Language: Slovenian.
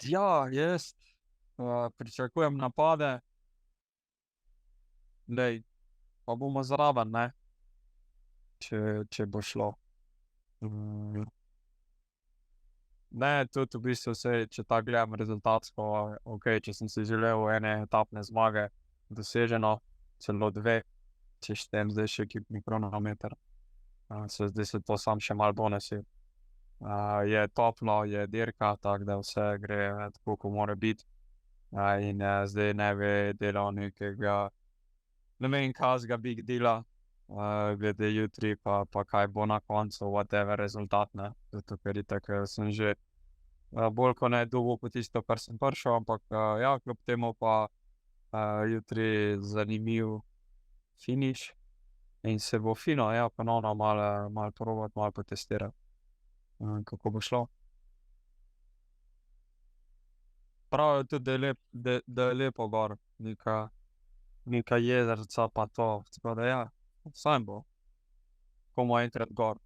Ja, jaz pričakujem napade, glej, pa bomo zraven, ne, če bo šlo. Mm, Ne, tudi v bistvu saj, če tako gledam rezultatsko, okej, če sem si želel ene etapne zmage, doseženo, celo dve, če štejem zdaj še ekipni kronometer, zdaj se to samo še malo bonusi. Je toplo, je dirka, tako da vse gre tako, kot mora biti. In zdaj ne bi delal nekega, ne vem, kakšnega big deala, glede jutri, pa kaj bo na koncu, whatever rezultat, ne. Zato ker itak sem že bolj kot ne dobil po tisto, kar sem prišel, ampak ja, kljub temu pa jutri zanimiv finiš in se bo fino, ja, ponovno malo probati, malo potestirati, kako bo šlo. Pravijo tudi, da je da je lepo gor, neka jezerca pa to, tako da ja, fajn bo. Ko bomo enkrat gor.